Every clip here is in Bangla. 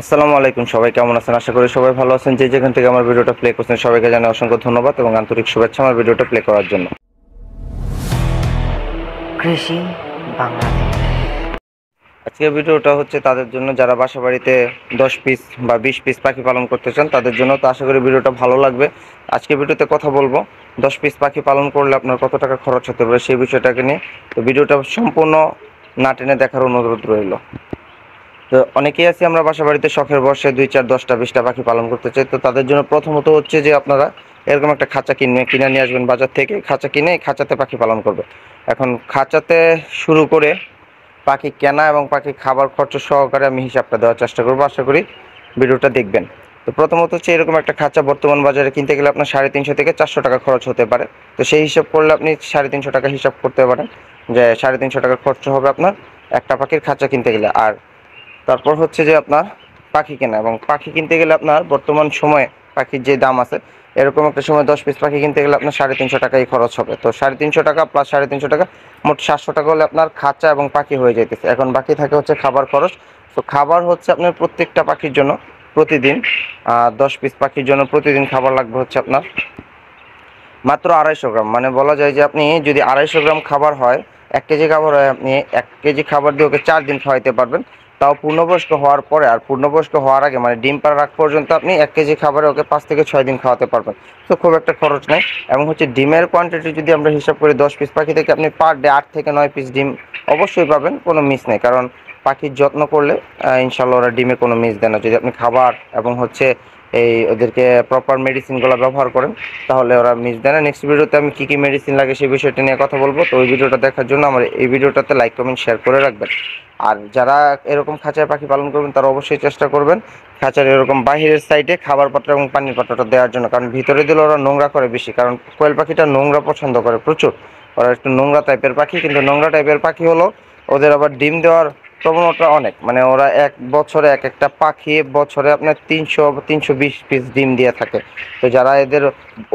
আসসালামু আলাইকুম, সবাই কেমন আছেন? আশা করি সবাই ভালো আছেন। যে যেখান থেকে আমার ভিডিওটা প্লে করছেন সবাইকে জানাই অসংখ্য ধন্যবাদ এবং আন্তরিক শুভেচ্ছা আমার ভিডিওটা প্লে করার জন্য। কৃষি বাংলাদেশ। আজকের ভিডিওটা হচ্ছে তাদের জন্য যারা বাসা বাড়িতে 10 পিস বা 20 পিস পাখি পালন করতে চান তাদের জন্য। তো আশা করি ভিডিওটা ভালো লাগবে। আজকে ভিডিওতে কথা বলবো 10 পিস পাখি পালন করলে আপনার কত টাকা খরচ হতে পারে সেই বিষয়টাকে নিয়ে। তো ভিডিওটা সম্পূর্ণ না টেনে দেখার অনুরোধ রইল। তো অনেকেই আছি আমরা বাসা বাড়িতে শখের বশে 2, 4, 10টা 20টা পাখি পালন করতে চাই। তো তাদের জন্য প্রথমত হচ্ছে যে আপনারা এরকম একটা খাঁচা কিনে নিয়ে আসবেন বাজার থেকে। খাঁচা কিনে খাঁচাতে পাখি পালন করবে। এখন খাঁচাতে শুরু করে পাখি কেনা এবং পাখি খাবার খরচ সহকারে আমি হিসাবটা দেওয়ার চেষ্টা করবো, আশা করি ভিডিওটা দেখবেন। তো প্রথমত হচ্ছে এরকম একটা খাঁচা বর্তমান বাজারে কিনতে গেলে আপনার 350 থেকে 400 টাকা খরচ হতে পারে। তো সেই হিসাব করলে আপনি 350 টাকা হিসাব করতে পারেন যে 350 টাকা খরচ হবে আপনার একটা পাখির খাঁচা কিনতে গেলে। আর তারপর হচ্ছে যে আপনার পাখি কেনা, এবং পাখি কিনতে গেলে আপনার বর্তমান সময়ে পাখির যে দাম আছে এরকম একটা সময় 10 পিস পাখি কিনতে গেলে আপনার 350 টাকাই খরচ হবে। তো 350 টাকা প্লাস 350 টাকা মোট 700 টাকা হলে আপনার খাঁচা এবং পাখি হয়ে যাইতেছে। এখন বাকি থাকে হচ্ছে খাবার খরচ। তো খাবার হচ্ছে আপনার প্রত্যেকটা পাখির জন্য প্রতিদিন 10 পিস পাখির জন্য প্রতিদিন খাবার লাগবে হচ্ছে আপনার মাত্র 250 গ্রাম। মানে বলা যায় যে আপনি যদি 250 গ্রাম খাবার হয়, 1 কেজি খাবার হয়, আপনি 1 কেজি খাবার দিয়ে ওকে 4 দিন খাওয়াইতে পারবেন। তাও পূর্ণবয়স্ক হওয়ার পরে। আর পূর্ণবয়স্ক হওয়ার আগে মানে ডিম পাড়ার আগ পর্যন্ত আপনি 1 কেজি খাবারে ওকে 5 থেকে 6 দিন খাওয়াতে পারবেন। তো খুব একটা খরচ নেই। এবং হচ্ছে ডিমের কোয়ান্টিটি যদি আমরা হিসাব করি 10 পিস পাখি থেকে আপনি পার ডে 8 থেকে 9 পিস ডিম অবশ্যই পাবেন, কোনো মিস নেই। কারণ পাখির যত্ন করলে ইনশাল্লাহ ওরা ডিমে কোনো মিস দেয় না। যদি আপনি খাবার এবং হচ্ছে ওদেরকে প্রপার মেডিসিনগুলো ব্যবহার করেন তাহলে ওরা মিস দেয় না। নেক্সট ভিডিওতে আমি কী মেডিসিন লাগে সেই বিষয়টা নিয়ে কথা বলবো। তো ওই ভিডিওটা দেখার জন্য আমার এই ভিডিওটাতে লাইক কমেন্ট শেয়ার করে রাখবেন। আর যারা এরকম খাঁচায় পাখি পালন করবেন তারা অবশ্যই চেষ্টা করবেন খাঁচার এরকম বাহিরের সাইডে খাবার পাত্র এবং পানির পাত্রটা দেওয়ার জন্য। কারণ ভিতরে দিলে ওরা নোংরা করে বেশি, কারণ কোয়েল পাখিটা নোংরা পছন্দ করে প্রচুর। ওরা একটু নোংরা টাইপের পাখি, কিন্তু নোংরা টাইপের পাখি হলো ওদের আবার ডিম দেওয়ার প্রবণতা অনেক। মানে ওরা এক বছরে একটা পাখি বছরে আপনার 300-320 পিস ডিম দিয়ে থাকে। তো যারা এদের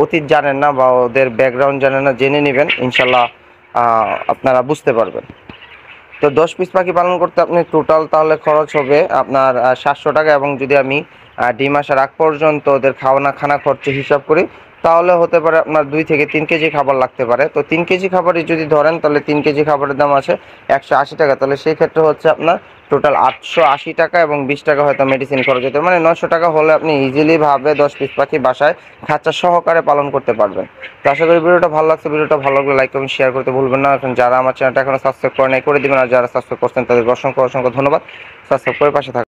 অতীত জানেন না বা ওদের ব্যাকগ্রাউন্ড জানেন না, জেনে নেবেন, ইনশাল্লাহ আপনারা বুঝতে পারবেন। তো 10 পিস পাখি পালন করতে আপনি টোটাল তাহলে খরচ হবে আপনার 700 টাকা। এবং যদি আমি ডিম আসার আগ পর্যন্ত ওদের খানা খরচ হিসাব করি তাহলে হতে পারে আপনার 2 থেকে 3 কেজি খাবার লাগতে পারে। তো 3 কেজি খাবারই যদি ধরেন তাহলে 3 কেজি খাবারের দাম আছে 180 টাকা। তাহলে সেই ক্ষেত্রে হচ্ছে আপনার টোটাল 880 টাকা এবং 20 টাকা হয়তো মেডিসিন খরচ হতে, মানে 900 টাকা হলে আপনি ইজিলি ভাবে 10 পিস পাখি বাসায় খাঁচা সহকারে পালন করতে পারবেন। তো আশা করি ভিডিওটা ভালো লাগছে। ভিডিওটা ভালো লাগলে লাইক কমেন্ট শেয়ার করতে ভুলবেন না। এখন যারা আমার চ্যানেলটা এখনো সাবস্ক্রাইব করে নাই করে দিবেন, আর যারা সাবস্ক্রাইব করছেন তাদেরকে অসংখ্য অসংখ্য ধন্যবাদ। সাবস্ক্রাইব করে পাশে থাকবেন।